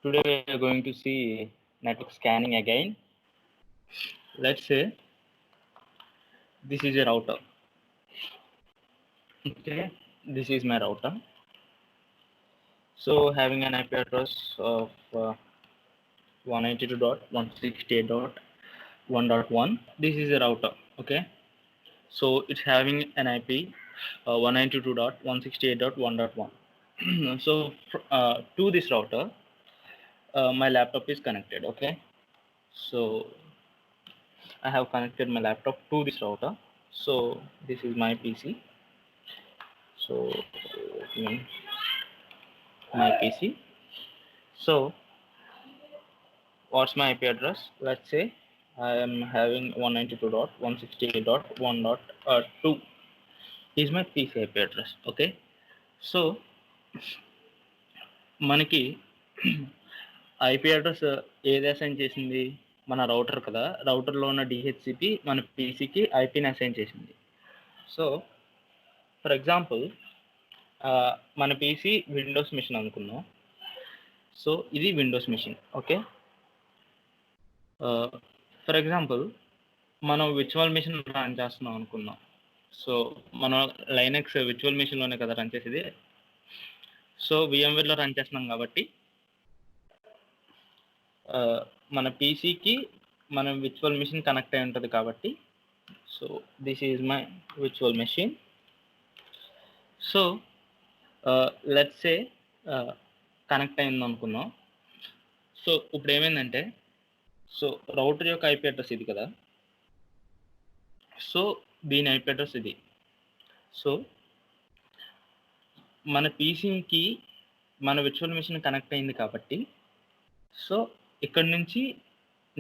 Today we are going to see network scanning again. Let's say this is a router. Okay, this is my router. So having an IP address of 192.168.1.1. This is a router. Okay, so it's having an IP 192.168.1.1. So to this router, my laptop is connected. Okay, so I have connected my laptop to this router. So this is my PC. So my PC. So what's my IP address? Let's say I am having 192.168.1.2 is my PC IP address. Okay. So మనకి IP address ఏది assign చేసింది? మన router కదా, రౌటర్లో ఉన్న DHCP మన పీసీకి ఐపీని అసైన్ చేసింది. సో ఫర్ ఎగ్జాంపుల్ మన పీసీ విండోస్ మిషన్ అనుకుందాం. సో ఇది Windows machine. Okay, for example మనం విర్చువల్ మిషన్ రన్ చేస్తున్నాం అనుకుందాం. సో మనం లైనక్స్ విర్చువల్ మిషన్లోనే కదా రన్ చేసేది. సో VMwareలో రన్ చేస్తున్నాం కాబట్టి మన పీసీకి మనం విర్చువల్ మిషన్ కనెక్ట్ అయి ఉంటుంది కాబట్టి so this is my virtual machine. So let's say connect అయింది అనుకుందాం. సో ఇప్పుడు ఏమైందంటే, సో రౌటర్ యొక్క ఐపీ అడ్రస్ ఇది కదా, సో దీని ఐపీ అడ్రస్ ఇది. సో మన పీసీకి మన విర్చువల్ మిషన్ కనెక్ట్ అయింది కాబట్టి సో ఇక్కడ నుంచి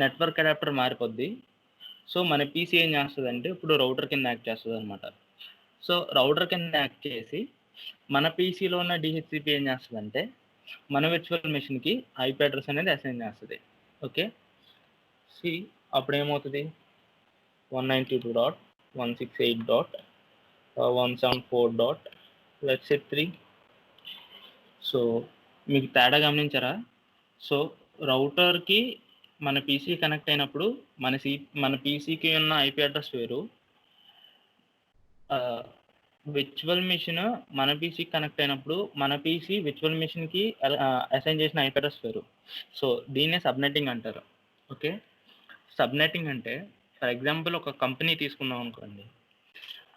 నెట్వర్క్ అడాప్టర్ మారిపోద్ది. సో మన పీసీ ఏం చేస్తుంది అంటే ఇప్పుడు రౌటర్ కింద యాక్ట్ చేస్తుంది అనమాట. సో రౌటర్ కింద యాక్ట్ చేసి మన పీసీలో ఉన్న డిహెచ్సిపి ఏం చేస్తుంది అంటే మన విర్చువల్ మెషిన్కి ఐపీ అడ్రస్ అనేది అసైన్ చేస్తుంది. ఓకే, సి అప్పుడు ఏమవుతుంది, 192.168.174.3. సో మీకు తేడా గమనించారా? సో రౌటర్కి మన పీసీ కనెక్ట్ అయినప్పుడు మన పీసీకి ఉన్న ఐపీ అడ్రస్ వేరు, విర్చువల్ మిషన్ మన పీసీకి కనెక్ట్ అయినప్పుడు మన పీసీ విర్చువల్ మిషన్కి అసైన్ చేసిన ఐపీ అడ్రస్ వేరు. సో దీన్నే సబ్నెట్టింగ్ అంటారు. ఓకే, సబ్నెట్టింగ్ అంటే ఫర్ ఎగ్జాంపుల్ ఒక కంపెనీ తీసుకున్నాం అనుకోండి,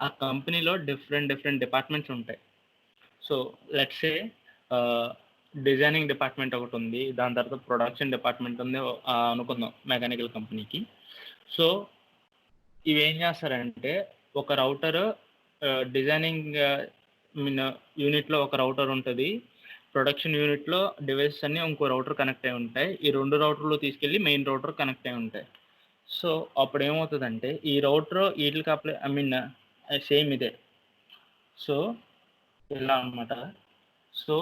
ఆ కంపెనీలో డిఫరెంట్ డిపార్ట్మెంట్స్ ఉంటాయి. So let's say designing department ఒకటి ఉంది, దాని తర్వాత ప్రొడక్షన్ డిపార్ట్మెంట్ ఉంది అనుకుందాం మెకానికల్ కంపెనీకి. సో ఇవేం చేస్తారంటే ఒక రౌటర్ డిజైనింగ్ యూనిట్లో ఒక రౌటర్ ఉంటుంది, ప్రొడక్షన్ యూనిట్లో డివైసెస్ అన్ని ఇంకో రౌటర్ కనెక్ట్ అయి ఉంటాయి. ఈ రెండు రౌటర్లో తీసుకెళ్ళి మెయిన్ రౌటర్ కనెక్ట్ అయి ఉంటాయి. సో అప్పుడు ఏమవుతుందంటే ఈ రౌటర్ వీటికి సేమ్ ఇదే. సో ఇలా అనమాట. సో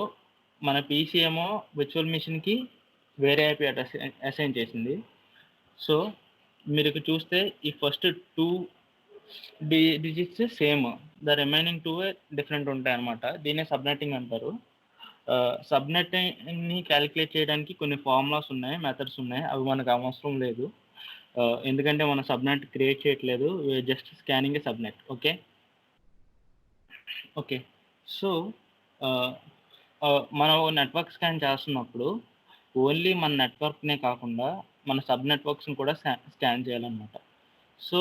మన పీసీ ఏమో విర్చువల్ మిషన్కి వేరే ఐపీ అడ్రస్ అసైన్ చేసింది. సో మీరు చూస్తే ఈ first 2 digits same, the remaining 2 different ఉంటాయి అనమాట. దీన్నే సబ్నెట్టింగ్ అంటారు. సబ్నెట్టింగ్ని క్యాలిక్యులేట్ చేయడానికి కొన్ని ఫార్ములాస్ ఉన్నాయి, మెథడ్స్ ఉన్నాయి, అవి మనకు అవసరం లేదు ఎందుకంటే మనం సబ్నెట్ క్రియేట్ చేయట్లేదు, just scanning subnet. Okay, so మనం నెట్వర్క్ స్కాన్ చేస్తున్నప్పుడు ఓన్లీ మన నెట్వర్క్నే కాకుండా మన సబ్ నెట్వర్క్స్ని కూడా స్కాన్ చేయాలన్నమాట. సో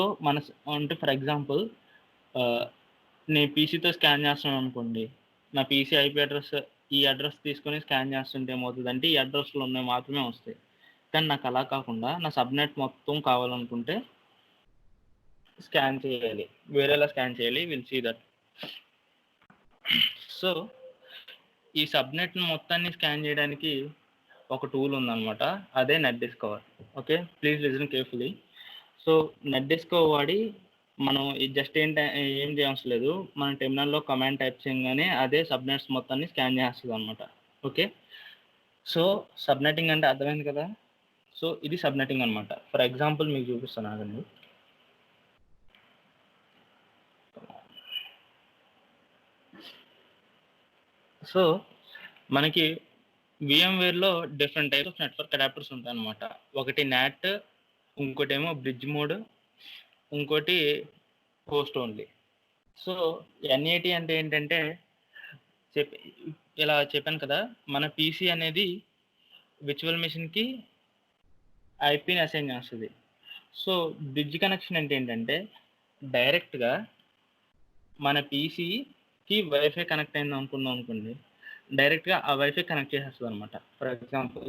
అంటే ఫర్ ఎగ్జాంపుల్ నేను పీసీతో స్కాన్ చేస్తున్నాను అనుకోండి, నా పీసీ ఐపీ అడ్రస్ ఈ అడ్రస్ తీసుకొని స్కాన్ చేస్తుంటే ఏమవుతుందంటే ఈ అడ్రస్లో ఉన్నవి మాత్రమే వస్తాయి. కానీ నాకు అలా కాకుండా నా సబ్నెట్ మొత్తం కావాలనుకుంటే స్కాన్ చేయాలి, వేరేలా స్కాన్ చేయాలి. Will see that. సో ఈ సబ్నెట్ మొత్తాన్ని స్కాన్ చేయడానికి ఒక టూల్ ఉందన్నమాట, అదే net discover. Okay, please listen carefully. So net discover వాడి మనం జస్ట్ ఏం చేయవలసిన లేదు, మన టెర్మినల్లో కమాండ్ టైప్ చేయగానే అదే సబ్నెట్స్ మొత్తాన్ని స్కాన్ చేస్తుంది అనమాట. ఓకే, సో సబ్నెట్టింగ్ అంటే అర్థమైంది కదా. సో ఇది సబ్నెట్టింగ్ అనమాట. ఫర్ ఎగ్జాంపుల్ మీకు చూపిస్తాను ఆగండి. సో మనకి VMwareలో different types of network adapters ఉంటాయన్నమాట. ఒకటి NAT, ఇంకోటేమో బ్రిడ్జ్ మోడ్, ఇంకోటి హోస్ట్ ఓన్లీ. సో NAT అంటే ఏంటంటే ఇలా చెప్పాను కదా, మన పీసీ అనేది విర్చువల్ మెషిన్కి ఐపీని అసైన్ చేస్తుంది. సో బ్రిడ్జ్ కనెక్షన్ అంటే ఏంటంటే డైరెక్ట్గా మన పీసీకి వైఫై కనెక్ట్ అయింది అనుకుందాం అనుకోండి, డైరెక్ట్గా ఆ వైఫై కనెక్ట్ చేసేస్తుంది అనమాట. ఫర్ ఎగ్జాంపుల్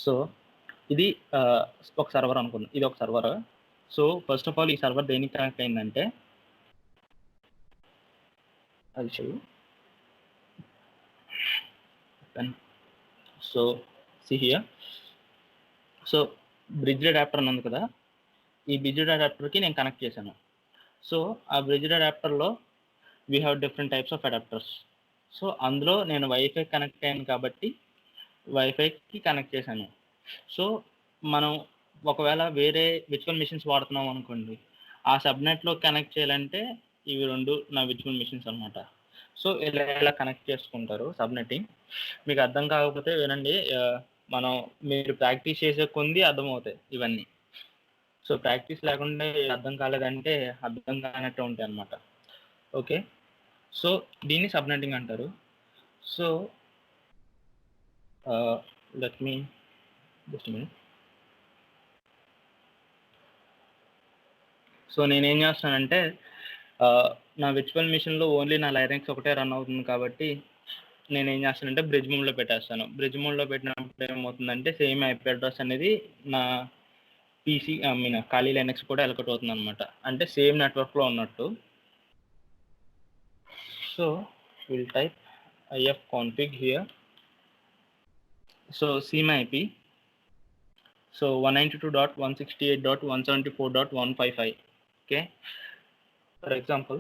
సో ఇది ఒక సర్వర్ అనుకుందాం, ఇది ఒక server. So first of all ఈ సర్వర్ దేనికి కనెక్ట్ అయిందంటే అది so here. So bridge adapter ఉంది కదా, ఈ బ్రిడ్జ్ అడాప్టర్కి నేను కనెక్ట్ చేశాను. సో ఆ బ్రిడ్జ్ అడాప్టర్లో we have different types of adapters. So అందులో నేను వైఫై కనెక్ట్ అయ్యాను కాబట్టి వైఫైకి కనెక్ట్ చేశాను. సో మనం ఒకవేళ వేరే విర్చువల్ మిషన్స్ వాడుతున్నాం అనుకోండి, ఆ సబ్నెట్లో కనెక్ట్ చేయాలంటే ఇవి రెండు నా విర్చువల్ మిషన్స్ అనమాట. సో ఇలా కనెక్ట్ చేసుకుంటారు సబ్నెట్టింగ్. మీకు అర్థం కాకపోతే వినండి, మీరు ప్రాక్టీస్ చేసే కొంది అర్థమవుతాయి ఇవన్నీ. సో ప్రాక్టీస్ లేకుండా అర్థం కాలేదంటే అర్థం కానట్టు ఉంటాయి అన్నమాట. ఓకే, సో దీన్ని సబ్నెట్టింగ్ అంటారు. So let me just minute. So నేనేం చేస్తానంటే నా విర్చువల్ మిషన్లో ఓన్లీ నా లైనక్స్ ఒకటే రన్ అవుతుంది కాబట్టి నేనేం చేస్తానంటే బ్రిడ్జ్ మోడ్లో పెట్టేస్తాను. బ్రిడ్జ్ మోడ్లో పెట్టినప్పుడు ఏమవుతుందంటే సేమ్ ఐపీ అడ్రస్ అనేది నా పీసీ ఖాళీ లైనక్స్ కూడా ఎలకట్ అవుతుంది అనమాట, అంటే సేమ్ నెట్వర్క్లో ఉన్నట్టు. So will type ifconfig here. So see my IP. So 192.168.174.155. Okay, for example,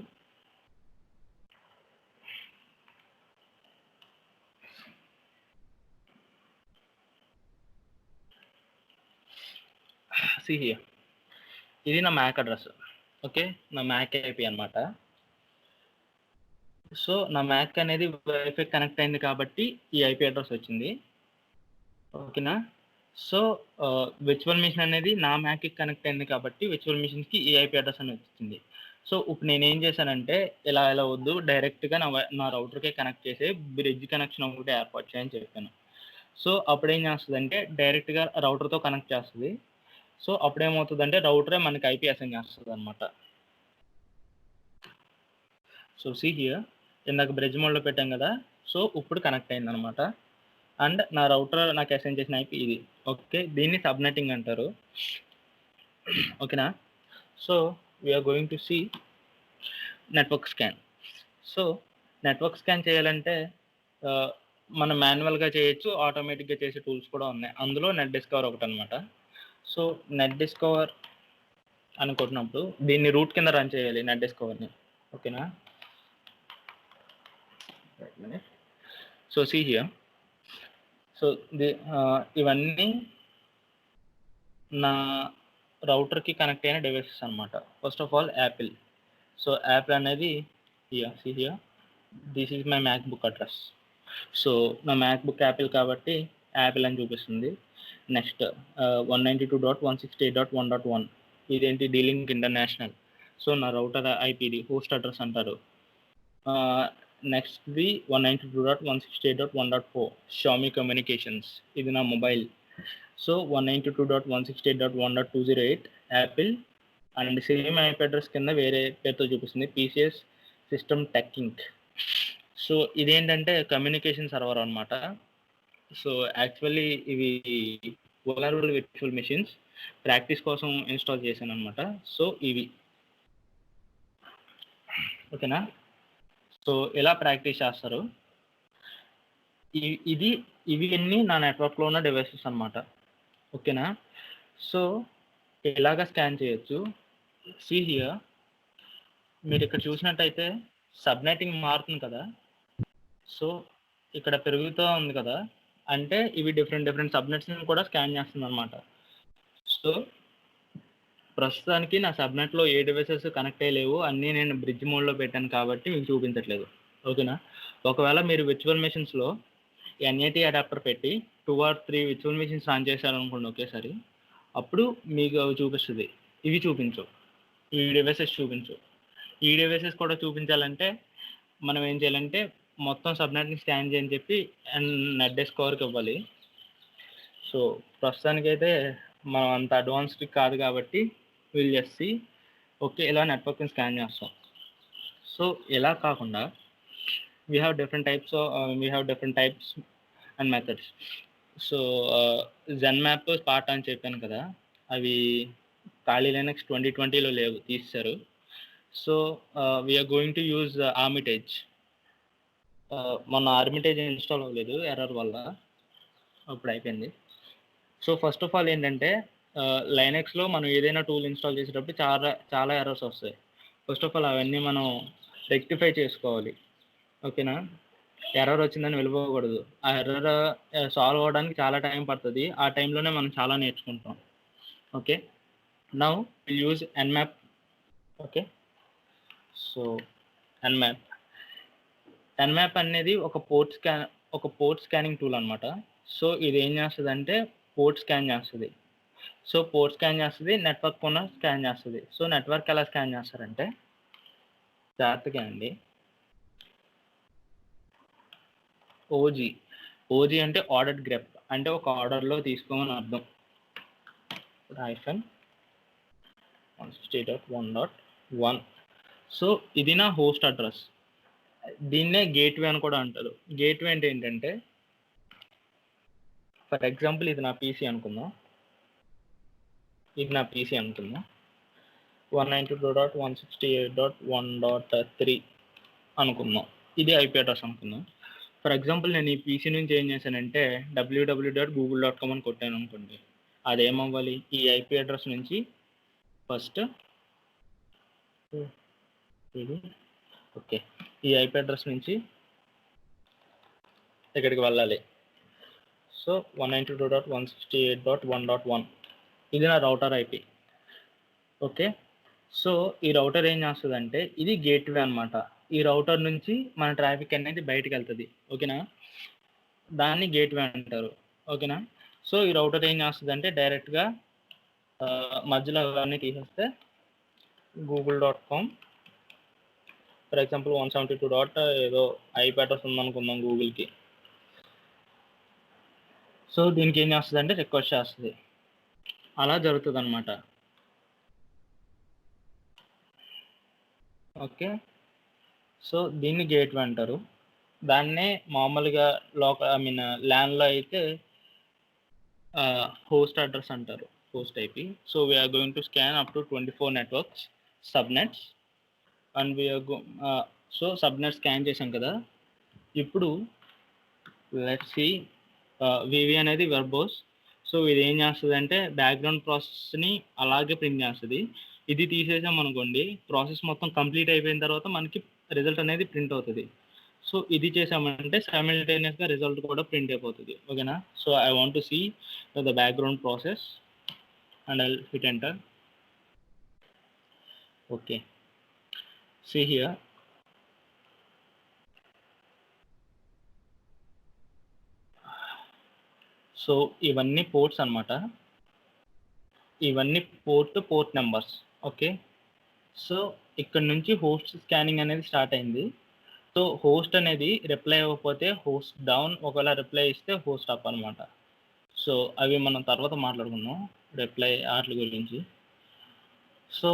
see here, ఇది నా మ్యాక్ అడ్రస్. ఓకే, నా మ్యాక్ ఐపీ అనమాట. సో నా మ్యాక్ అనేది వైఫై కనెక్ట్ అయింది కాబట్టి ఈ ఐపీ అడ్రస్ వచ్చింది. ఓకేనా. సో విర్చువల్ మిషన్ అనేది నా మ్యాక్కి కనెక్ట్ అయింది కాబట్టి విర్చువల్ మిషన్కి ఈ ఐపీ అడ్రస్ అనేది వచ్చింది. సో ఇప్పుడు నేనేం చేశానంటే ఇలా వద్దు, డైరెక్ట్గా నా రౌటర్కే కనెక్ట్ చేసి బ్రిడ్జ్ కనెక్షన్ ఒకటి ఏర్పాటు చేయని చెప్పాను. సో అప్పుడు ఏం చేస్తుందంటే డైరెక్ట్గా రౌటర్తో కనెక్ట్ చేస్తుంది. సో అప్పుడు ఏమవుతుందంటే రౌటరే మనకి ఐపీ అసైన్ చేస్తుంది అనమాట. సో సీ హియర్, ఇందాక బ్రిడ్జ్ మోడ్లో పెట్టాం కదా, సో ఇప్పుడు కనెక్ట్ అయింది అనమాట. అండ్ నా రౌటర్ నాకు అసైన్ చేసిన ఐపీ ఇది. ఓకే, దీన్ని సబ్నెట్టింగ్ అంటారు. ఓకేనా. So we're going to see network scan. So network scan చేయాలంటే మనం మాన్యువల్గా చేయొచ్చు, ఆటోమేటిక్గా చేసే టూల్స్ కూడా ఉన్నాయి. అందులో నెట్ డిస్కవర్ ఒకటి అనమాట. సో నెట్ డిస్కవర్ అనుకుంటున్నప్పుడు దీన్ని రూట్ కింద రన్ చేయాలి, నెట్ డిస్కవర్ని. ఓకేనా. సో సీ హియర్, సో ఇవన్నీ నా రౌటర్కి కనెక్ట్ అయిన డివైసెస్ అనమాట. First of all Apple. So Apple అనేది see here, this is my MacBook address. So నా మ్యాక్బుక్ యాపిల్ కాబట్టి యాపిల్ అని చూపిస్తుంది. నెక్స్ట్ 192.168.1.1, ఇదేంటి డీలింక్ ఇంటర్నేషనల్. సో నా రౌటర్ ఐపీది హోస్ట్ అడ్రస్ అంటారు. నెక్స్ట్ది 192.168.1.4 షామీ కమ్యూనికేషన్స్, ఇది నా mobile. So 192.168.1.208 Apple. And same IP address కింద వేరే పేరుతో చూపిస్తుంది PCS system tech Inc. So ఇదేంటంటే కమ్యూనికేషన్ సర్వర్ అనమాట. సో యాక్చువల్లీ ఇవి వల్నరబుల్ విర్చువల్ మెషిన్స్ ప్రాక్టీస్ కోసం ఇన్స్టాల్ చేశాను అనమాట. సో ఇవి ఓకేనా. సో ఎలా ప్రాక్టీస్ చేస్తారు, ఇవి అన్నీ నా నెట్వర్క్లో ఉన్న డివైసెస్ అనమాట. ఓకేనా. సో ఎలాగా స్కాన్ చేయొచ్చు, సీ హియర్. మీరు ఇక్కడ చూసినట్టయితే సబ్నెటింగ్ మారుతుంది కదా, సో ఇక్కడ పెరుగుతూ ఉంది కదా, అంటే ఇవి డిఫరెంట్ సబ్నెట్స్ని కూడా స్కాన్ చేస్తుంది అనమాట. సో ప్రస్తుతానికి నా సబ్నెట్లో ఏ డివైసెస్ కనెక్ట్ అయ్యలేవు, అన్నీ నేను బ్రిడ్జ్ మోడ్లో పెట్టాను కాబట్టి మీకు చూపించట్లేదు. ఓకేనా. ఒకవేళ మీరు విర్చువల్ మెషిన్స్లో ఎన్ఏటి అడాప్టర్ పెట్టి 2 or 3 విర్చువల్ మెషిన్స్ రన్ చేశారనుకోండి ఒకేసారి, అప్పుడు మీకు అవి చూపిస్తుంది. ఇవి చూపించు, ఈ డివైసెస్ చూపించు. ఈ డివైసెస్ కూడా చూపించాలంటే మనం ఏం చేయాలంటే మొత్తం సబ్నెట్ని స్కాన్ చేయని చెప్పి నెట్ స్కోర్కి ఇవ్వాలి. సో ప్రస్తుతానికైతే మనం అంత అడ్వాన్స్డ్ కాదు కాబట్టి వీల్ చేసి ఓకే ఇలా నెట్వర్క్ని స్కాన్ చేస్తాం. సో ఇలా కాకుండా we have different types and methods. So ZenMap Sparta అని చెప్పాను కదా, అవి ఖాళీ లైనక్స్ 2020లో లేవు, తీస్తారు. So we're going to use Armitage. మొన్న ఆర్మిటేజ్ ఇన్స్టాల్ అవ్వలేదు ఎర్రర్ వల్ల, అప్పుడు అయిపోయింది. సో ఫస్ట్ ఆఫ్ ఆల్ ఏంటంటే లైనక్స్లో మనం ఏదైనా టూల్ ఇన్స్టాల్ చేసేటప్పుడు చాలా ఎర్రర్స్ వస్తాయి. ఫస్ట్ ఆఫ్ ఆల్ అవన్నీ మనం రెక్టిఫై చేసుకోవాలి. ఓకేనా. ఎర్రర్ వచ్చిందని వెళ్ళిపోకూడదు. ఆ ఎర్రర్ సాల్వ్ అవ్వడానికి చాలా టైం పడుతుంది. ఆ టైంలోనే మనం చాలా నేర్చుకుంటాం. Okay, now will use Nmap. Okay, so Nmap అనేది ఒక పోర్ట్ స్కానింగ్ టూల్ అనమాట. సో ఇది ఏం చేస్తుంది అంటే పోర్ట్ స్కాన్ చేస్తుంది. సో పోర్ట్ స్కాన్ చేస్తుంది, నెట్వర్క్ కూడా స్కాన్ చేస్తుంది. సో నెట్వర్క్ ఎలా స్కాన్ చేస్తారంటే, జాగ్రత్తగా అండి, ఓజీ అంటే ఆర్డర్డ్ గ్రెప్, అంటే ఒక ఆర్డర్లో తీసుకోమని అర్థం. -160.1.1. సో ఇది నా హోస్ట్ అడ్రస్. దీన్నే గేట్వే అని కూడా అంటారు. గేట్వే అంటే ఏంటంటే, ఫర్ ఎగ్జాంపుల్ ఇది నా పీసీ అనుకుందాం, 192.168.1.3 అనుకుందాం. ఇది ఐపీ అడ్రస్ అనుకుందాం. ఫర్ ఎగ్జాంపుల్ నేను ఈ పీసీ నుంచి ఏం చేశానంటే www.google.com అని కొట్టాను అనుకోండి. అదేమవ్వాలి, ఈ ఐపీ అడ్రస్ నుంచి ఫస్ట్ ఈ ఐపీ అడ్రస్ నుంచి ఇక్కడికి వెళ్ళాలి. సో 192.168.1.1 ఇది నా రౌటర్ ఐపీ. ఓకే, సో ఈ రౌటర్ ఏం చేస్తుందంటే, ఇది గేట్వే అనమాట. ఈ రౌటర్ నుంచి మన ట్రాఫిక్ అనేది బయటకు వెళ్తుంది. ఓకేనా, దాన్ని గేట్వే అంటారు. ఓకేనా. సో ఈ రౌటర్ ఏం చేస్తుంది అంటే డైరెక్ట్గా మధ్యలో అవన్నీ తీసేస్తే google.com, ఫర్ ఎగ్జాంపుల్ 172. ఏదో ఐపీ అడ్రస్ ఉందనుకుందాం గూగుల్కి. సో దీనికి ఏం చేస్తుంది అంటే రిక్వెస్ట్ చేస్తుంది. అలా జరుగుతుంది అనమాట. ఓకే, సో దీన్ని గేట్వే అంటారు. దాన్నే మామూలుగా ల్యాన్లో అయితే హోస్ట్ అడ్రస్ అంటారు, host IP. So we're going to scan up to 24 networks, subnets, and so subnet scan చేసాం కదా. ఇప్పుడు లెట్స్ సీ, వివి అనేది వెర్బోస్. సో ఇది ఏం చేస్తుంది అంటే బ్యాక్గ్రౌండ్ ప్రాసెస్ని అలాగే ప్రింట్ చేస్తుంది. ఇది తీసేసాం అనుకోండి, ప్రాసెస్ మొత్తం కంప్లీట్ అయిపోయిన తర్వాత మనకి రిజల్ట్ అనేది ప్రింట్ అవుతుంది. సో ఇది చేసామంటే సైమల్టేనియస్గా రిజల్ట్ కూడా ప్రింట్ అయిపోతుంది. ఓకేనా. So I want to see the background process and I hit enter. Okay, see here, so ఇవన్నీ పోర్ట్స్ అనమాట, ఇవన్నీ పోర్ట్ నెంబర్స్. ఓకే, సో ఇక్కడ నుంచి హోస్ట్ స్కానింగ్ అనేది స్టార్ట్ అయింది. సో హోస్ట్ అనేది రిప్లై అవ్వకపోతే హోస్ట్ డౌన్, ఒకవేళ రిప్లై ఇస్తే హోస్ట్ అప్ అనమాట. సో అవి మనం తర్వాత మాట్లాడుకుందాం, రిప్లై వాటి గురించి. సో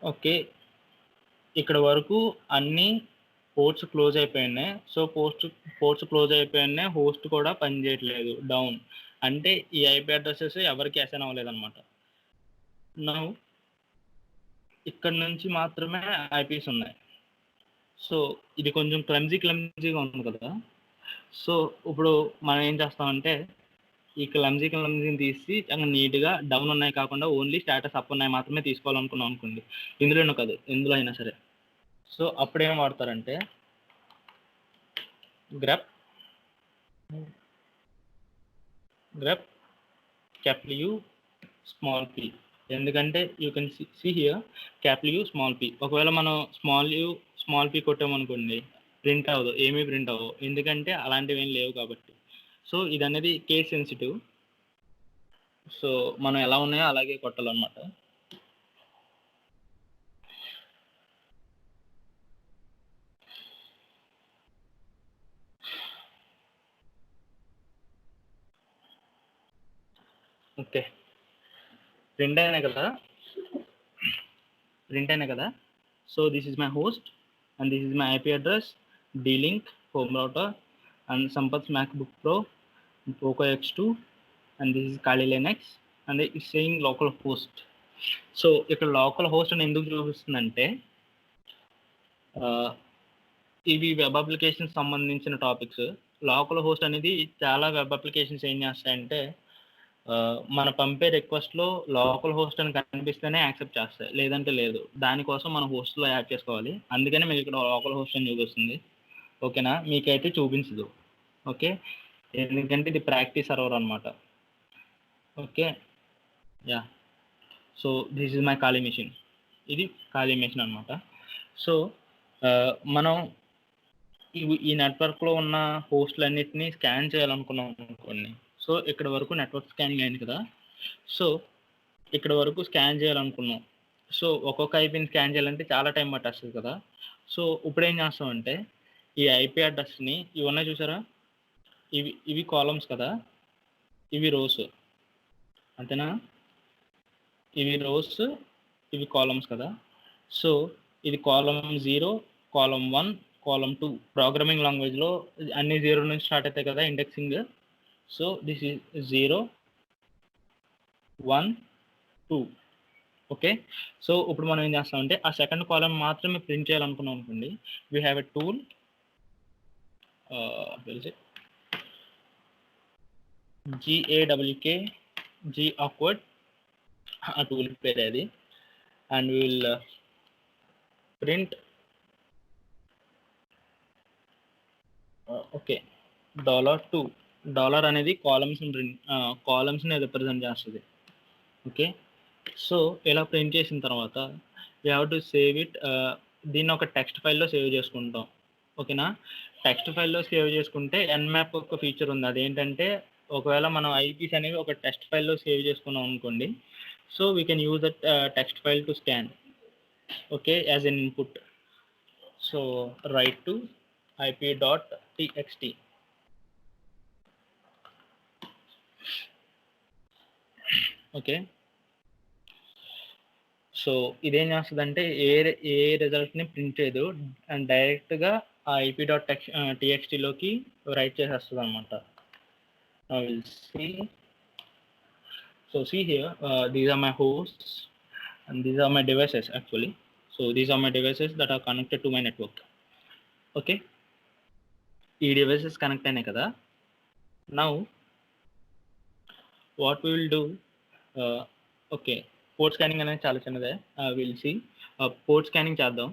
ఓకే, ఇక్కడ వరకు అన్ని పోర్ట్స్ క్లోజ్ అయిపోయినాయి. సో పోర్ట్స్ క్లోజ్ అయిపోయినాయి, హోస్ట్ కూడా పనిచేయట్లేదు, డౌన్. అంటే ఈ ఐపీ అడ్రసెస్ ఎవరికి అసైన్ అవ్వలేదు అనమాట. నౌ ఇక్కడ నుంచి మాత్రమే ఐపీస్ ఉన్నాయి. సో ఇది కొంచెం క్లమ్జీగా ఉంది కదా. సో ఇప్పుడు మనం ఏం చేస్తామంటే ఈ క్లమ్జీని తీసి నీట్గా డౌన్ ఉన్నాయి కాకుండా ఓన్లీ స్టేటస్ అప్ ఉన్నాయి మాత్రమే తీసుకోవాలనుకున్నాం అనుకోండి, ఇందులోనూ కాదు ఇందులో అయినా సరే. సో అప్పుడేం వాడతారంటే grep capital U small p, ఎందుకంటే you can see here capital U small p. ఒకవేళ మనం స్మాల్ p కొట్టామనుకోండి, ప్రింట్ అవ్వదు, ఏమీ ప్రింట్ అవ్వవు, ఎందుకంటే అలాంటివి ఏం లేవు కాబట్టి. సో ఇది అనేది కేస్ సెన్సిటివ్. సో మనం ఎలా ఉన్నాయో అలాగే కొట్టాలన్నమాట. ఓకే, ప్రింట్ అయినా కదా. So this is my host and this is my IP address, D-Link, home router, and Sampath's MacBook Pro, Poco X2, and this is Kali Linux, and it's saying local host. So ఇక్కడ local host అని ఎందుకు చూపిస్తుందంటే ఇవి web application సంబంధించిన topics. Local host అనేది చాలా web applications ఏం చేస్తాయంటే మన పంపే రిక్వెస్ట్లో లోకల్ హోస్ట్ అని కనిపిస్తేనే యాక్సెప్ట్ చేస్తాయి, లేదంటే లేదు. దానికోసం మనం హోస్ట్లో యాడ్ చేసుకోవాలి, అందుకని మీకు ఇక్కడ లోకల్ హోస్ట్ అని చూపిస్తుంది. ఓకేనా, మీకైతే చూపించదు. ఓకే, ఎందుకంటే ఇది ప్రాక్టీస్ సర్వర్ అనమాట. Okay, yeah. So this is my ఖాళీ మెషిన్, ఇది ఖాళీ మెషిన్ అనమాట. సో మనం ఈ నెట్వర్క్లో ఉన్న హోస్ట్లన్నిటినీ స్కాన్ చేయాలనుకున్నాం అనుకోండి. సో ఇక్కడ వరకు నెట్వర్క్ స్కానింగ్ అయింది కదా. సో ఇక్కడ వరకు స్కాన్ చేయాలనుకున్నాం. సో ఒక్కొక్క ఐపీని స్కాన్ చేయాలంటే చాలా టైం పట్టేస్తుంది కదా. సో ఇప్పుడు ఏం చేస్తామంటే ఈ ఐపీ అడ్రస్ని, ఇవి ఉన్నాయి చూసారా, ఇవి కాలమ్స్ కదా, ఇవి రోస్, అంతేనా. ఇవి రోస్, ఇవి కాలమ్స్ కదా. సో ఇది కాలమ్ 0, కాలమ్ 1, కాలమ్ 2. ప్రోగ్రామింగ్ లాంగ్వేజ్లో అన్ని 0 నుంచి స్టార్ట్ అవుతాయి కదా indexing. So this is 0, 1, 2. Okay, so ఇప్పుడు మనం ఏం చేస్తామంటే ఆ సెకండ్ కాలమ్ మాత్రమే ప్రింట్ చేయాలనుకున్నాం అనుకోండి. We have a tool, GAWK, G awkward, ఆ టూల్ పేరు అది. And will print okay $2. Dollar అనేది కాలమ్స్ని రిప్రజెంట్ చేస్తుంది. ఓకే, సో ఇలా ప్రింట్ చేసిన తర్వాత we have to save it. దీన్ని ఒక టెక్స్ట్ ఫైల్లో సేవ్ చేసుకుంటాం. ఓకేనా, టెక్స్ట్ ఫైల్లో సేవ్ చేసుకుంటే Nmap ఒక ఫీచర్ ఉంది. అదేంటంటే ఒకవేళ మనం ఐపీస్ అనేవి ఒక టెక్స్ట్ ఫైల్లో సేవ్ చేసుకున్నాం అనుకోండి, so we can use that text file to scan, okay, as N input. So right to IP.txt. Okay, so ఇదేం చేస్తుందంటే ఏ రిజల్ట్ని ప్రింట్ చేయదు, అండ్ డైరెక్ట్గా ఆ IP.txt లోకి రైట్ చేసేస్తుంది అనమాట. So see here, these are my hosts and these are my devices actually. So these are my devices that are connected to my network. Okay, ఈ devices connect అయినాయి కదా. Now what we will do, okay, port scanning అనేది చాలా చిన్నదే. We'll see port scanning చేద్దాం.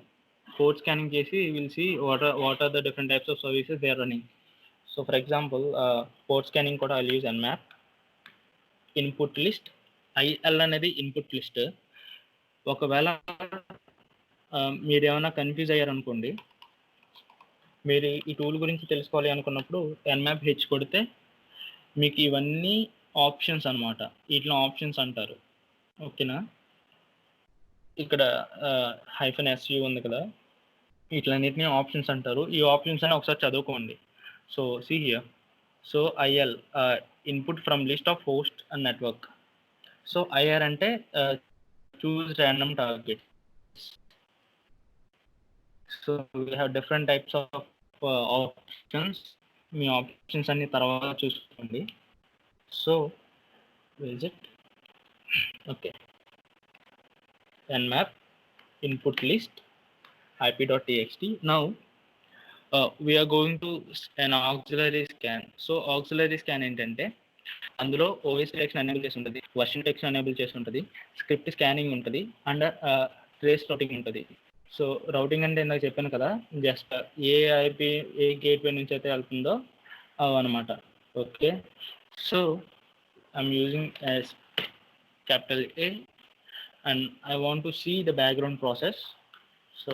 Port scanning చేసి we'll see what are the different types of services they are running. So for example port scanning కూడా I use Nmap. Input list, IL అనేది input list. ఒకవేళ మీరు ఏమైనా confuse అయ్యారనుకోండి, మీరు ఈ tool గురించి తెలుసుకోవాలి అనుకున్నప్పుడు Nmap H కొడితే మీకు ఇవన్నీ ఆప్షన్స్ అనమాట, వీటిలో ఆప్షన్స్ అంటారు. ఓకేనా, ఇక్కడ -SU ఉంది కదా, వీటిలన్నిటిని ఆప్షన్స్ అంటారు. ఈ ఆప్షన్స్ అని ఒకసారి చదువుకోండి. So see here, so IL input from list of host and network. So IR అంటే choose random target. So we have different types of options. మీ ఆప్షన్స్ అన్ని తర్వాత చూసుకోండి. So visit, okay, Nmap input list IP.txt. Now we are going to an auxiliary scan. So auxiliary scan ఏంటంటే అందులో OS detection enable చేసి ఉంటుంది, version detection enable చేసి ఉంటుంది, స్క్రిప్ట్ స్కానింగ్ ఉంటుంది, అండ్ ట్రేస్ రౌటింగ్ ఉంటుంది. సో రౌటింగ్ అంటే ఇందాక చెప్పాను కదా, జస్ట్ ఏ ఐపీ ఏ గేట్వే నుంచి అయితే వెళ్తుందో అవన్నమాట. Okay, so I'm using as capital A and I want to see the background process. So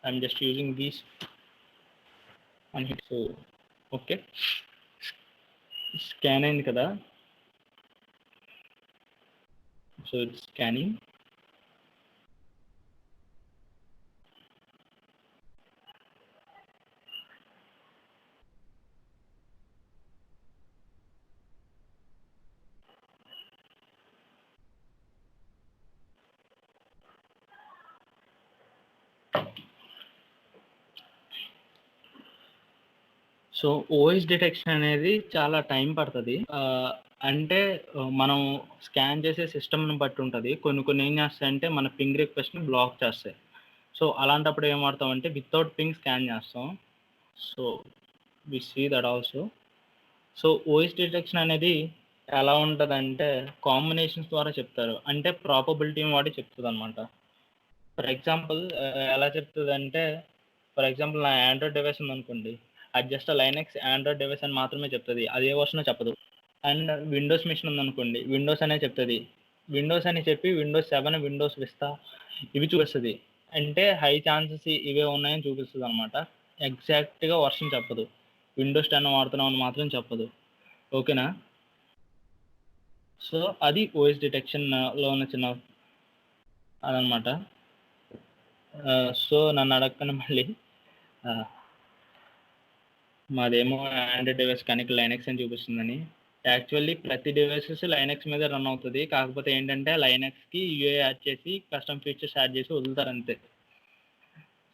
I'm just using these అని హిట్. సో ఓకే, స్కాన్ అయింది కదా. So it's scanning. So OS detection అనేది చాలా time పడుతుంది. అంటే మనం scan చేసే సిస్టమ్ని బట్టి ఉంటుంది. కొన్ని ఏం చేస్తాయంటే మన పింగ్ రిక్వెస్ట్ని బ్లాక్ చేస్తాయి. సో అలాంటప్పుడు ఏం వాడతామంటే వితౌట్ పింగ్ స్కాన్ చేస్తాం. So we see that also. So OS detection అనేది ఎలా ఉంటుందంటే కాంబినేషన్స్ ద్వారా చెప్తారు. అంటే ప్రాబబిలిటీని వాడి చెప్తుంది అనమాట. ఫర్ ఎగ్జాంపుల్ ఎలా చెప్తుందంటే, ఫర్ ఎగ్జాంపుల్ నా ఆండ్రాయిడ్ డివైస్ ఉందనుకోండి, అది జస్ట్ లైనక్స్ ఆండ్రాయిడ్ డివైస్ అని మాత్రమే చెప్తుంది. అది ఏ వర్షనో చెప్పదు. అండ్ విండోస్ మిషన్ ఉందనుకోండి, విండోస్ అనే చెప్తుంది. విండోస్ అని చెప్పి విండోస్ 7, విండోస్ విస్తా ఇవి చూపిస్తుంది. అంటే హై ఛాన్సెస్ ఇవే ఉన్నాయని చూపిస్తుంది అనమాట. ఎగ్జాక్ట్గా వర్షన్ చెప్పదు. విండోస్ 10 వాడుతున్నాం అని మాత్రం చెప్పదు. ఓకేనా? సో అది ఓఎస్ డిటెక్షన్లో ఉన్న చిన్న అదనమాట. సో నన్ను అడగకుండా మళ్ళీ మాదేమో ఆండ్రాయిడ్ డివైస్ కానీ లైనక్స్ అని చూపిస్తుందని. యాక్చువల్లీ ప్రతి డివైసెస్ లైనక్స్ మీద రన్ అవుతుంది. కాకపోతే ఏంటంటే లైనక్స్కి యూఏ యాడ్ చేసి కస్టమ్ ఫీచర్స్ యాడ్ చేసి వదులుతారు అంతే.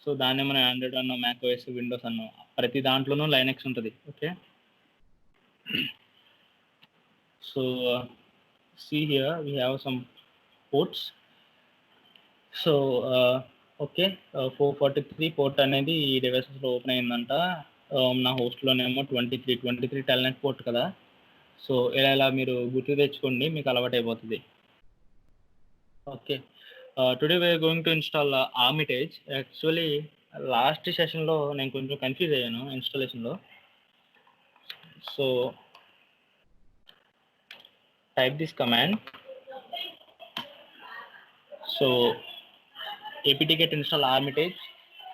సో దాన్ని మనం ఆండ్రాయిడ్ అన్నో, మ్యాక్ ఓఎస్, విండోస్ అన్నో ప్రతి దాంట్లోనూ లైనక్స్ ఉంటుంది. Okay, so see here we have some ports. So okay, 443 port అనేది ఈ డివైసెస్లో ఓపెన్ అయిందంట. నా హోస్ట్లోనేమో 23 టెల్నెట్ పోర్ట్ కదా. సో ఇలా మీరు గుర్తు తెచ్చుకోండి, మీకు అలవాటు అయిపోతుంది. Okay, today we're going to install Armitage. Actually last సెషన్లో నేను కొంచెం కన్ఫ్యూజ్ అయ్యాను ఇన్స్టాలేషన్లో. So type this command. So apt-get install Armitage.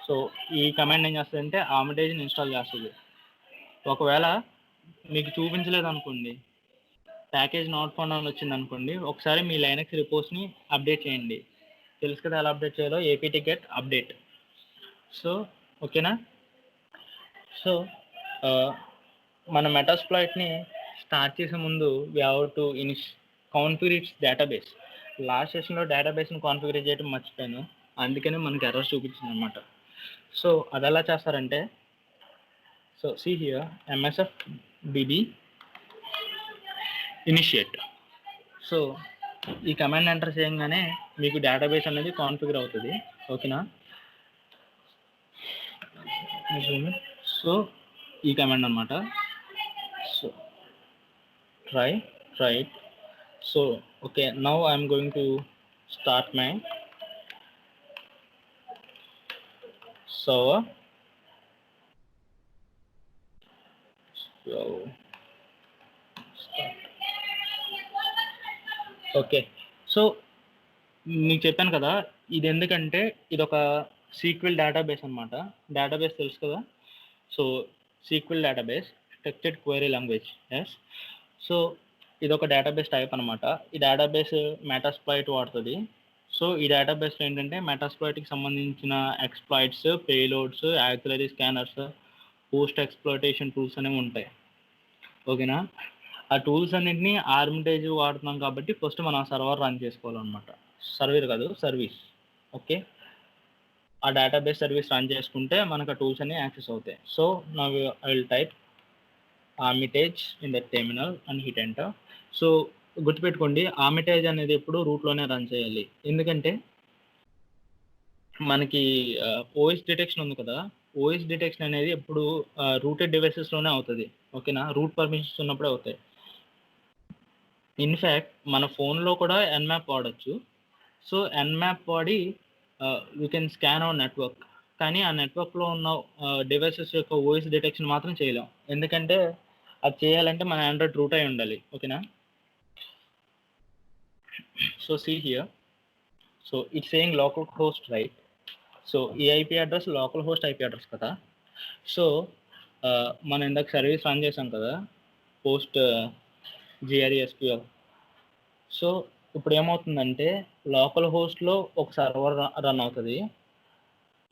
So ఈ కమాండ్ ఏం చేస్తుందంటే ఆర్మిటేజ్ని ఇన్స్టాల్ చేస్తుంది. ఒకవేళ మీకు చూపించలేదు అనుకోండి, ప్యాకేజ్ నాట్ ఫౌండ్ అని వచ్చింది అనుకోండి, ఒకసారి మీ లైనక్స్ రిపోర్ట్స్ని అప్డేట్ చేయండి. తెలుసు కదా ఎలా అప్డేట్ చేయాలో, apt-get అప్డేట్. సో ఓకేనా? సో మన మెటాస్ప్లాయిట్ని స్టార్ట్ చేసే ముందు we have to configure it's database. Last సెషన్లో డేటాబేస్ని కాన్ఫిగర్ చేయడం మర్చిపోయాను, అందుకనే మనకి ఎర్రర్స్ చూపించింది అనమాట. సో అది ఎలా చేస్తారంటే, so see here msf bb initiate. So ఈ కమాండ్ ఎంటర్ చేయగానే మీకు డేటాబేస్ అనేది కాన్ఫిగర్ అవుతుంది. ఓకేనా? సో ఈ కమాండ్ అనమాట. So try it. So okay, now I'm going to start my server. So start. Okay, so మీకు చెప్పాను కదా, ఇది ఎందుకంటే ఇది ఒక సీక్వెల్ డేటాబేస్ అనమాట. డేటాబేస్ తెలుసు కదా. So SQL database, structured query language. Yes. So ఇది ఒక డేటాబేస్ టైప్ అనమాట. ఈ డేటాబేస్ మెటాస్ప్లాయిట్ వాడుతుంది. సో ఈ డేటాబేస్లో ఏంటంటే మెటాస్ప్లాయిట్కి సంబంధించిన exploits, payloads, auxiliary scanners, post exploitation tools అనేవి ఉంటాయి. ఓకేనా? ఆ టూల్స్ అన్నింటినీ ఆర్మిటేజ్ వాడుతున్నాం కాబట్టి ఫస్ట్ మనం సర్వర్ రన్ చేసుకోవాలన్నమాట. సర్వర్ కాదు, సర్వీస్. ఓకే, ఆ డేటాబేస్ సర్వీస్ రన్ చేసుకుంటే మనకు ఆ టూల్స్ అన్ని యాక్సెస్ అవుతాయి. So now I will type Armitage in the terminal and hit enter. So గుర్తుపెట్టుకోండి, ఆర్మిటేజ్ అనేది ఎప్పుడు రూట్లోనే రన్ చేయాలి. ఎందుకంటే మనకి ఓఎస్ డిటెక్షన్ ఉంది కదా, ఓఎస్ డిటెక్షన్ అనేది ఎప్పుడు రూటెడ్ డివైసెస్లోనే అవుతుంది. ఓకేనా? రూట్ పర్మిషన్స్ ఉన్నప్పుడే అవుతాయి. ఇన్ఫ్యాక్ట్ మన ఫోన్లో కూడా ఎన్మ్యాప్ వాడచ్చు. సో ఎన్మ్యాప్ వాడి we can scan our network. కానీ ఆ నెట్వర్క్లో ఉన్న డివైసెస్ యొక్క ఓఎస్ డిటెక్షన్ మాత్రం చేయలేం. ఎందుకంటే అది చేయాలంటే మన ఆండ్రాయిడ్ రూట్ అయి ఉండాలి. ఓకేనా? So see here, so it's saying local host, right? So ఈ IP address local host IP address కదా. సో మనం ఇందాక సర్వీస్ రన్ చేసాం కదా, పోస్ట్ GRESQL. సో ఇప్పుడు ఏమవుతుందంటే లోకల్ హోస్ట్లో ఒక సర్వర్ రన్ అవుతుంది.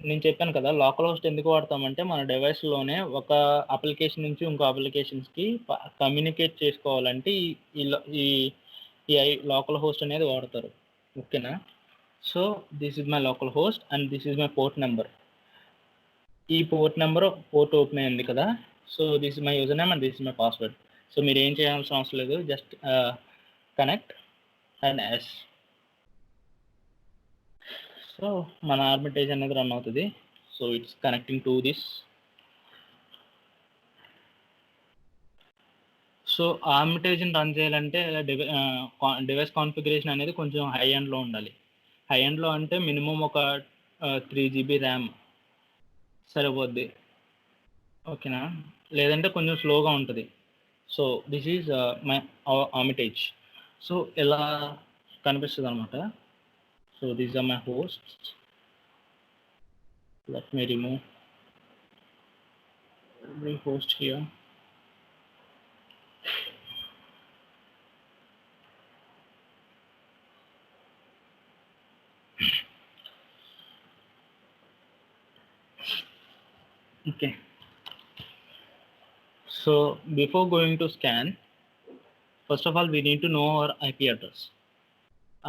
నేను చెప్పాను కదా, లోకల్ హోస్ట్ ఎందుకు వాడతామంటే మన డివైస్లోనే ఒక అప్లికేషన్ నుంచి ఇంకో అప్లికేషన్స్కి కమ్యూనికేట్ చేసుకోవాలంటే ఈ ఈ లోకల్ హోస్ట్ అనేది వాడతారు. ఓకేనా? So this is my local host and this is my port number. ఈ పోర్ట్ నెంబర్ పోర్ట్ ఓపెన్ అయింది కదా, so this is my user name and this is my password. So మీరు ఏం చేయాల్సిన అవసరం లేదు, just connect and yes. So మన Armitage అనేది రన్ అవుతుంది. So it's connecting to this. So ఆర్బిటేజ్ని రన్ చేయాలంటే డివైస్ కాన్ఫిగరేషన్ అనేది కొంచెం హై ఎండ్లో ఉండాలి. హై ఎండ్లో అంటే మినిమం ఒక 3 GB ర్యామ్ సరిపోద్ది. ఓకేనా? లేదంటే కొంచెం స్లోగా ఉంటుంది. So this is my Armitage. So ఇలా కనిపిస్తుంది అనమాట. So these are my hosts. Let me remove every host here. Okay. So before going to scan, first of all we need to know our IP address.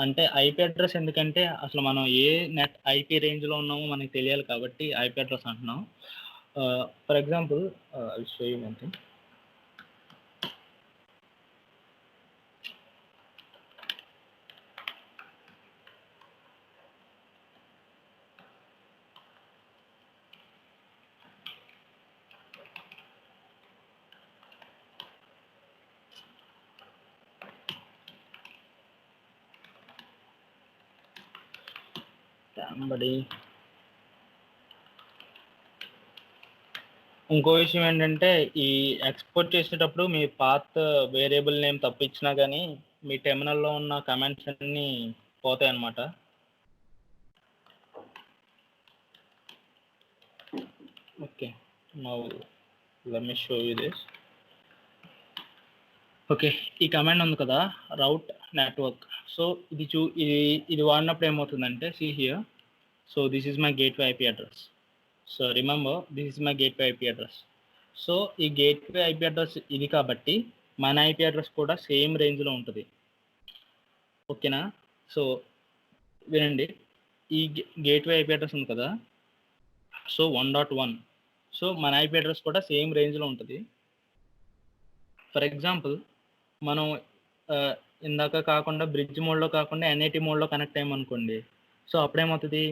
అంటే IP address ఎందుకంటే అసలు మనం ఏ net IP రేంజ్లో ఉన్నామో మనకి తెలియాలి కాబట్టి IP address అంటున్నాం. For example I show you one thing. ఇంకో విషయం ఏంటంటే ఈ ఎక్స్పోర్ట్ చేసేటప్పుడు మీ పాత్ వేరియబుల్ నేమ్ తప్పించినా కానీ మీ టెర్మినల్లో ఉన్న కమాండ్స్ అన్నీ పోతాయి అన్నమాట. Okay, now let me show you this. Okay, ఈ కమాండ్ ఉంది కదా, రౌట్ నెట్వర్క్. సో ఇది వాడినప్పుడు ఏమవుతుందంటే, see here. So this is my gateway IP address. So remember, this is my gateway IP address. So ఈ గేట్వే ఐపీ అడ్రస్ ఇది కాబట్టి మన ఐపీ అడ్రస్ కూడా సేమ్ రేంజ్లో ఉంటుంది. ఓకేనా? సో వినండి, ఈ గేట్వే ఐపీ అడ్రస్ ఉంది కదా, సో 1.1. సో మన ఐపీ అడ్రస్ కూడా సేమ్ రేంజ్లో ఉంటుంది. ఫర్ ఎగ్జాంపుల్ మనం ఇందాక కాకుండా బ్రిడ్జ్ మోడ్లో కాకుండా NAT మోడ్లో కనెక్ట్ అయ్యామనుకోండి. సో అప్పుడేమవుతుంది,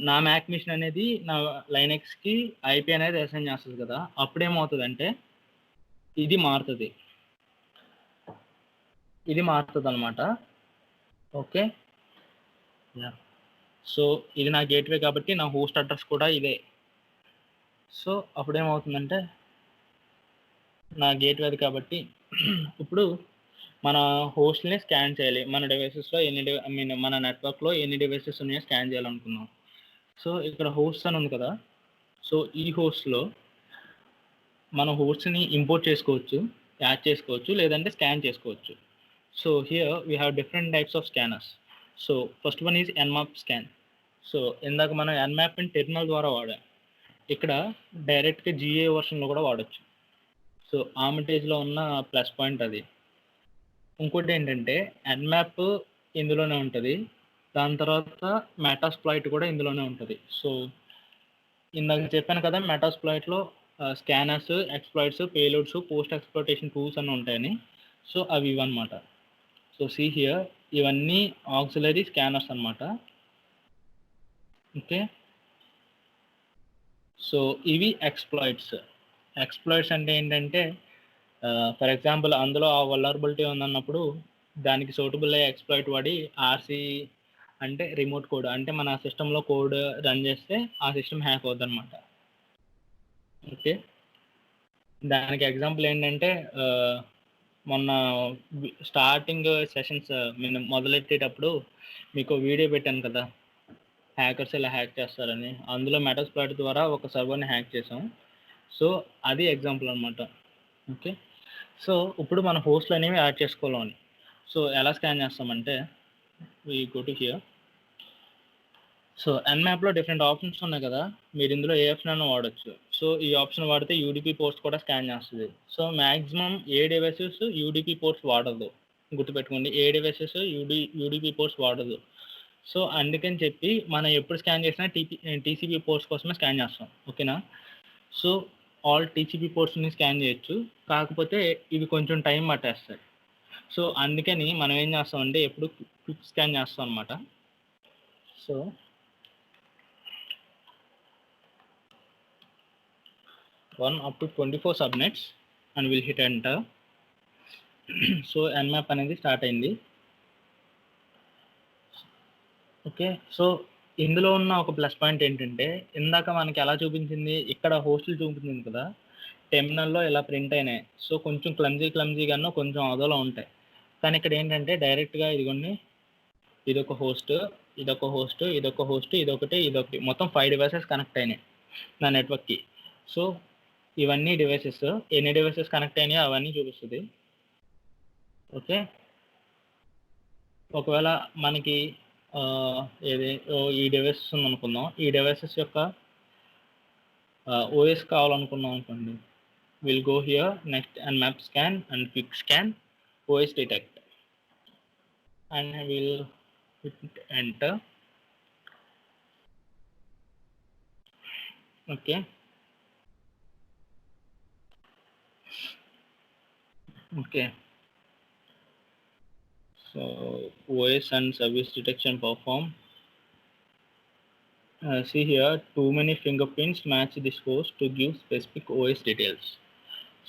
నా మ్యాక్ మిషన్ అనేది నా లైనెక్స్కి ఐపీ అనేది అసైన్ చేస్తుంది కదా, అప్పుడేమవుతుందంటే ఇది మారుతుంది అనమాట. ఓకే, సో ఇది నా గేట్వే కాబట్టి నా హోస్ట్ అడ్రస్ కూడా ఇదే. సో అప్పుడేమవుతుందంటే నా గేట్వేది కాబట్టి ఇప్పుడు మన హోస్ట్ని స్కాన్ చేయాలి. మన డివైసెస్లో మన నెట్వర్క్లో ఎన్ని డివైసెస్ ఉన్నాయో స్కాన్ చేయాలనుకున్నాం. సో ఇక్కడ హోస్ట్ అని ఉంది కదా, సో ఈ హోస్ట్లో మన హోస్ట్ని ఇంపోర్ట్ చేసుకోవచ్చు, యాడ్ చేసుకోవచ్చు, లేదంటే స్కాన్ చేసుకోవచ్చు. So here we have different types of scanners. So first one is Nmap scan. So ఇందాక మనం Nmapని టెర్మినల్ ద్వారా వాడాం, ఇక్కడ డైరెక్ట్గా GA వర్షన్లో కూడా వాడచ్చు. సో ఆర్బిటేజ్లో ఉన్న ప్లస్ పాయింట్ అది. ఇంకోటి ఏంటంటే Nmap ఇందులోనే ఉంటుంది, దాని తర్వాత మెటాస్ప్లాయిట్ కూడా ఇందులోనే ఉంటుంది. సో ఇందాక చెప్పాను కదా, మెటాస్ప్లాయిట్లో scanners, exploits, payloads, post exploitation tools అని ఉంటాయని. సో అవి ఇవన్నమాట. సో సీ హియర్, ఇవన్నీ ఆక్సిలరీ స్కానర్స్ అన్నమాట. ఓకే, సో ఇవి ఎక్స్ప్లాయిట్స్ అంటే ఏంటంటే ఫర్ ఎగ్జాంపుల్ అందులో ఆ వల్నరబిలిటీ ఉందన్నప్పుడు దానికి సూటబుల్ అయ్యే ఎక్స్ప్లాయిట్ వాడి ఆర్సీ అంటే రిమోట్ కోడ్, అంటే మన సిస్టంలో కోడ్ రన్ చేస్తే ఆ సిస్టమ్ హ్యాక్ అవుద్ది అనమాట. ఓకే, దానికి ఎగ్జాంపుల్ ఏంటంటే మొన్న స్టార్టింగ్ సెషన్స్ నేను మొదలెట్టేటప్పుడు మీకు వీడియో పెట్టాను కదా, హ్యాకర్స్ ఇలా హ్యాక్ చేస్తారని. అందులో మెటాస్ప్లాయిట్ ద్వారా ఒక సర్వర్ని హ్యాక్ చేసాం. సో అది ఎగ్జాంపుల్ అనమాట. ఓకే. సో ఇప్పుడు మన హోస్ట్లు అనేవి యాడ్ చేసుకోవాలి. సో ఎలా స్కాన్ చేస్తామంటే we go to here. So ఎన్మ్యాప్లో డిఫరెంట్ ఆప్షన్స్ ఉన్నాయి కదా, మీరు ఇందులో ఏ ఆప్షన్ అయినా వాడచ్చు. సో ఈ ఆప్షన్ వాడితే యూడిపి పోర్ట్స్ కూడా స్కాన్ చేస్తుంది. సో మ్యాక్సిమం ఏ డివైసెస్ యూడిపి పోర్ట్స్ వాడదు, గుర్తుపెట్టుకోండి. ఏ డివైసెస్ యూడిపి పోర్ట్స్ వాడదు. సో అందుకని చెప్పి మనం ఎప్పుడు స్కాన్ చేసినా టీసీపీ పోర్ట్స్ కోసమే స్కాన్ చేస్తాం. ఓకేనా. సో ఆల్ టీసీపీ పోర్ట్స్ని స్కాన్ చేయొచ్చు, కాకపోతే ఇవి కొంచెం టైం పట్టేస్తాయి. సో అందుకని మనం ఏం చేస్తామంటే ఎప్పుడు క్విక్ స్కాన్ చేస్తాం అనమాట. So 1 up to 24 subnets and we'll hit enter. So nmap అనేది స్టార్ట్ అయింది. ఓకే. సో ఇందులో ఉన్న ఒక ప్లస్ పాయింట్ ఏంటంటే, ఇందాక మనకి ఎలా చూపించింది, ఇక్కడ హోస్టులు చూపించింది కదా, టెర్మినల్లో ఇలా ప్రింట్ అయినాయి. సో కొంచెం క్లమ్జీగానో కొంచెం అదోలా ఉంటాయి. కానీ ఇక్కడ ఏంటంటే డైరెక్ట్గా ఇదిగోండి, ఇదొక హోస్ట్, ఇదొక హోస్ట్, ఇదొక హోస్ట్, ఇదొకటి, మొత్తం 5 డివైసెస్ కనెక్ట్ అయినాయి నా నెట్వర్క్కి. సో ఇవన్నీ డివైసెస్, ఎన్ని డివైసెస్ కనెక్ట్ అయినాయో అవన్నీ చూపిస్తుంది. ఓకే. ఒకవేళ మనకి ఏది ఈ డివైసెస్ ఉందనుకుందాం, ఈ డివైసెస్ యొక్క ఓఎస్ కావాలనుకున్నాం అనుకోండి, will go here, next nmap scan and quick scan OS detect and will hit enter. Okay. Okay. So OS and service detection perform. See here, too many fingerprints match this host to give specific OS details.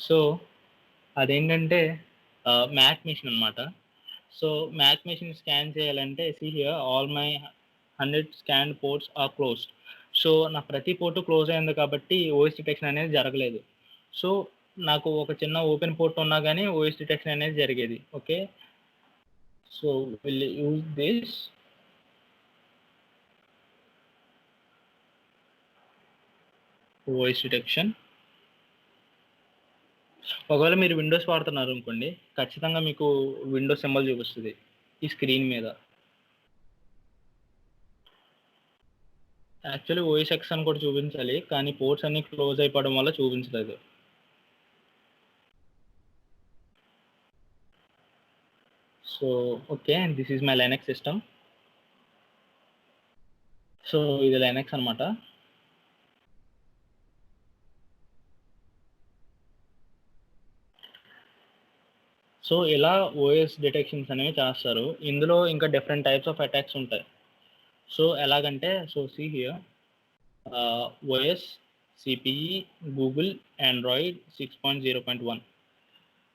So అదేంటంటే Mac machine అనమాట. So Mac machine scan చేయాలంటే see here, all my 100 scanned ports are closed. So నా ప్రతి port close అయింది కాబట్టి OS detection అనేది జరగలేదు. So నాకు ఒక చిన్న ఓపెన్ పోర్ట్ ఉన్నా కానీ ఓఎస్ డిటెక్షన్ అనేది జరిగేది. Okay. So will use this voice detection. ఒకవేళ మీరు విండోస్ వాడుతున్నారు అనుకోండి, ఖచ్చితంగా మీకు విండోస్ సింబల్ చూపిస్తుంది ఈ స్క్రీన్ మీద. యాక్చువల్లీ ఓఎస్ ఎక్స్ అని కూడా చూపించాలి, కానీ పోర్ట్స్ అన్ని క్లోజ్ అయిపోవడం వల్ల చూపించలేదు. So okay, this is my Linux system. So ఇది లైనక్స్ అనమాట. సో ఇలా ఓఎస్ డిటెక్షన్స్ అనేవి చేస్తారు. ఇందులో ఇంకా డిఫరెంట్ టైప్స్ ఆఫ్ అటాక్స్ ఉంటాయి. సో ఎలాగంటే, so see here, OS, CPE, Google, Android 6.0.1.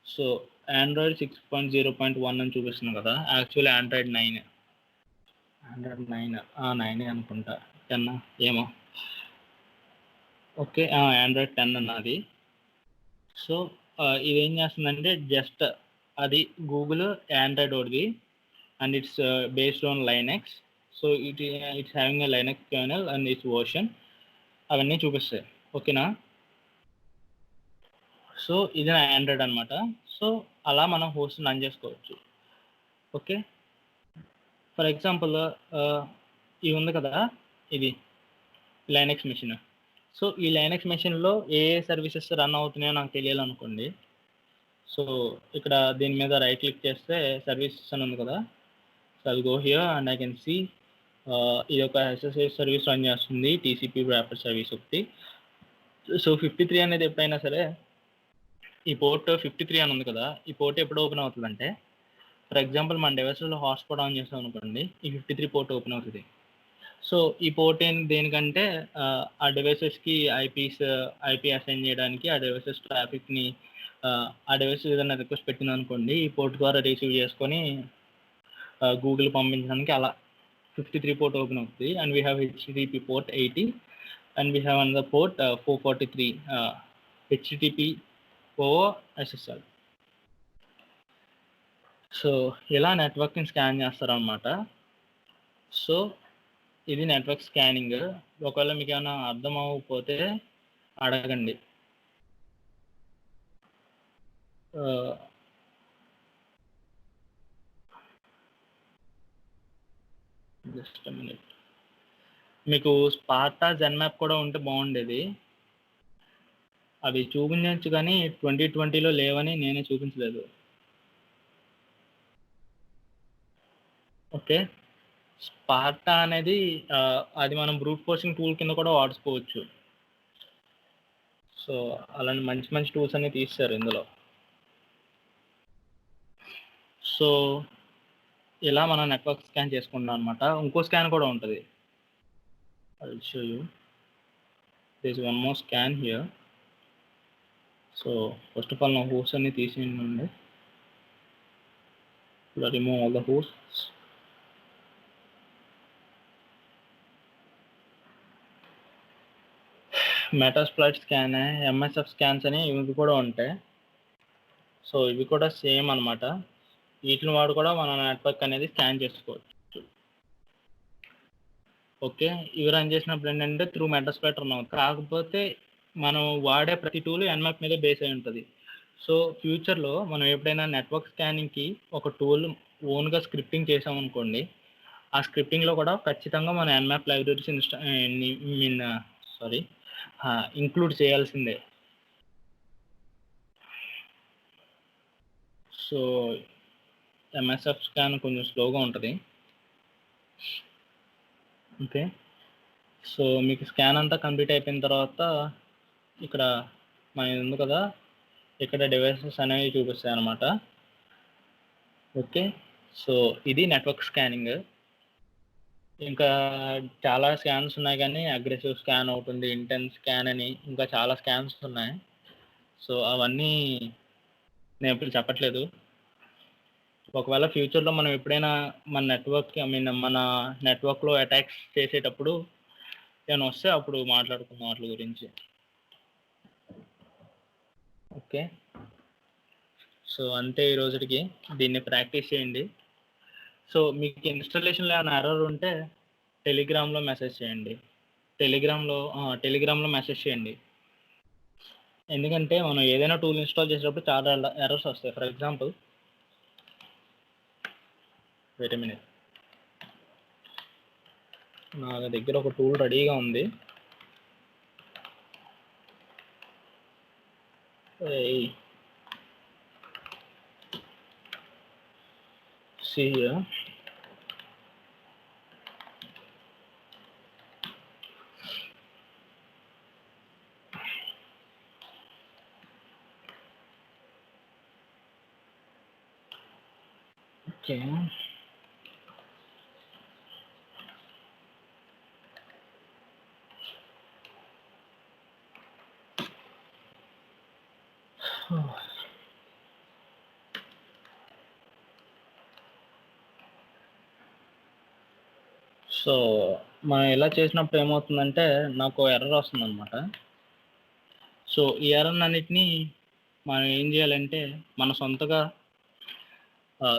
So Android 6.0.1 అని చూపిస్తున్నాం కదా, యాక్చువల్లీ ఆండ్రాయిడ్ 9 అనుకుంటా, 10 ఏమో. ఓకే, ఆండ్రాయిడ్ 10 అన్నది. సో ఇదేం చేస్తుందంటే జస్ట్ అది గూగుల్ ఆండ్రాయిడ్ ఒకటిది and it's based on Linux. So it's having a Linux kernel and it's version అవన్నీ చూపిస్తాయి. ఓకేనా. సో ఇది నా ఆండ్రాయిడ్ అనమాట. సో అలా మనం హోస్ట్ రన్ చేసుకోవచ్చు. ఓకే. ఫర్ ఎగ్జాంపుల్ ఇది ఉంది కదా, ఇది లైనక్స్ మెషిన్. సో ఈ లైనక్స్ మెషిన్లో ఏ సర్వీసెస్ రన్ అవుతున్నాయో నాకు తెలియాలనుకోండి. సో ఇక్కడ దీని మీద రైట్ క్లిక్ చేస్తే సర్వీసెస్ అని ఉంది కదా, so I go here and I can see ఇది ఒక SSH సర్వీస్ రన్ చేస్తుంది, TCP ర్యాపర్ సర్వీస్ ఒకటి. సో 53 అనేది ఎప్పుడైనా సరే, ఈ పోర్ట్ 53 అని ఉంది కదా, ఈ పోర్ట్ ఎప్పుడు ఓపెన్ అవుతుందంటే, ఫర్ ఎగ్జాంపుల్ మన డివైస్లో హాట్స్పాట్ ఆన్ చేస్తాం అనుకోండి, ఈ 53 పోర్ట్ ఓపెన్ అవుతుంది. సో ఈ పోర్ట్ దేనికంటే ఆ డివైసెస్కి ఐపీ అసైన్ చేయడానికి, ఆ డివైసెస్ ట్రాఫిక్ని ఆ డివైస్ ఏదైనా రిక్వెస్ట్ పెట్టింది అనుకోండి, ఈ పోర్ట్ ద్వారా రిసీవ్ చేసుకొని గూగుల్ పంపించడానికి అలా 53 పోర్ట్ ఓపెన్ అవుతుంది. And we have HTTP port 80 and we have another port 443 HTTP over SSL. So ఇలా నెట్వర్క్ని స్కాన్ చేస్తారనమాట. సో ఇది నెట్వర్క్ స్కానింగ్. ఒకవేళ మీకు ఏమైనా అర్థం అవ్వకపోతే అడగండి. Just minute. మీకు స్పార్టా జెన్మాప్ కూడా ఉంటే బాగుండేది. అవి చూపించచ్చు కానీ 2020లో లేవని నేనే చూపించలేదు. ఓకే. స్పార్టా అనేది అది మనం బ్రూట్ ఫోర్సింగ్ టూల్ కింద కూడా వాడుకోవచ్చు. సో అలాంటి మంచి మంచి టూల్స్ అన్ని తీస్తారు ఇందులో. సో ఇలా మనం నెట్వర్క్ స్కాన్ చేసుకుంటాం అనమాట. ఇంకో స్కాన్ కూడా ఉంటుంది. I'll show you. There's one more scan here. So first of all నా హోస్ట్ అన్ని తీసేయండి. ఇలా remove all the hosts. Metasploit scan, MSF scans అని ఇవి కూడా ఉంటాయి. సో ఇవి కూడా సేమ్ అనమాట. వీటిని వాడు కూడా మన నెట్వర్క్ అనేది స్కాన్ చేసుకోవచ్చు. ఓకే. ఇవి రన్ చేసినప్పుడు ఏంటంటే త్రూ మెటాస్ప్లాయిట్ రన్ అవుతుంది. కాకపోతే మనం వాడే ప్రతి టూల్ ఎన్మాప్ మీద బేస్ అయి ఉంటుంది. సో ఫ్యూచర్లో మనం ఎప్పుడైనా నెట్వర్క్ స్కానింగ్కి ఒక టూల్ ఓన్గా స్క్రిప్టింగ్ చేసామనుకోండి, ఆ స్క్రిప్టింగ్లో కూడా ఖచ్చితంగా మన ఎన్మాప్ లైబ్రరీస్ ఇంక్లూడ్ చేయాల్సిందే. సో ఎంఎస్ఎఫ్ స్కాన్ కొంచెం స్లోగా ఉంటుంది. ఓకే. సో మీకు స్కాన్ అంతా కంప్లీట్ అయిపోయిన తర్వాత ఇక్కడ మన ఉంది కదా, ఇక్కడ డివైసెస్ అనేవి చూపిస్తాయి అన్నమాట. ఓకే. సో ఇది నెట్వర్క్ స్కానింగ్. ఇంకా చాలా స్కాన్స్ ఉన్నాయి కానీ అగ్రెసివ్ స్కాన్ ఒకటి ఉంది, ఇంటెన్స్ స్కాన్ అని ఇంకా చాలా స్కాన్స్ ఉన్నాయి. సో అవన్నీ నేను ఇప్పుడు చెప్పట్లేదు. ఒకవేళ ఫ్యూచర్లో మనం ఎప్పుడైనా మన మన నెట్వర్క్లో అటాక్స్ చేసేటప్పుడు ఏమైనా వస్తే అప్పుడు మాట్లాడుకుందాం వాటి గురించి. ఓకే. సో అంతే ఈ రోజుకి. దీన్ని ప్రాక్టీస్ చేయండి. సో మీకు ఇన్స్టాలేషన్లో ఏమైనా ఎర్రర్ ఉంటే టెలిగ్రామ్లో మెసేజ్ చేయండి. టెలిగ్రామ్లో మెసేజ్ చేయండి. ఎందుకంటే మనం ఏదైనా టూల్ ఇన్స్టాల్ చేసేటప్పుడు చాలా ఎర్రర్స్ వస్తాయి. For example wait a minute. నా దగ్గర ఒక టూల్ రెడీగా ఉంది. See here. Okay. సో మనం ఇలా చేసినప్పుడు ఏమవుతుందంటే నాకు ఎర్రర్ వస్తుంది అనమాట. సో ఈ ఎర్రర్ అన్నిటినీ మనం ఏం చేయాలంటే మన సొంతగా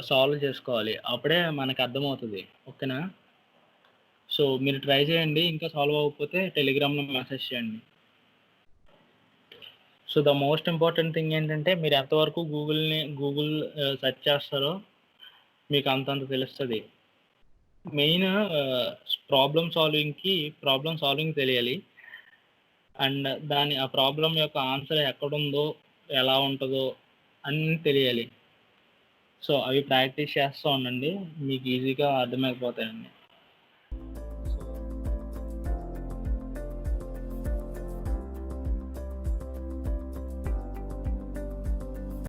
సాల్వ్ చేసుకోవాలి. అప్పుడే మనకు అర్థమవుతుంది. ఓకేనా? సో మీరు ట్రై చేయండి. ఇంకా సాల్వ్ అవ్వకపోతే టెలిగ్రామ్లో మెసేజ్ చేయండి. So the most important thing ఏంటంటే మీరు ఎంతవరకు గూగుల్ సెర్చ్ చేస్తారో మీకు అంతంత తెలుస్తుంది. మెయిన్ ప్రాబ్లమ్ సాల్వింగ్ తెలియాలి. అండ్ ఆ ప్రాబ్లం యొక్క ఆన్సర్ ఎక్కడుందో, ఎలా ఉంటుందో అన్నీ తెలియాలి. సో అవి ప్రాక్టీస్ చేస్తూ ఉండండి. మీకు ఈజీగా అర్థమైపోతాయండి.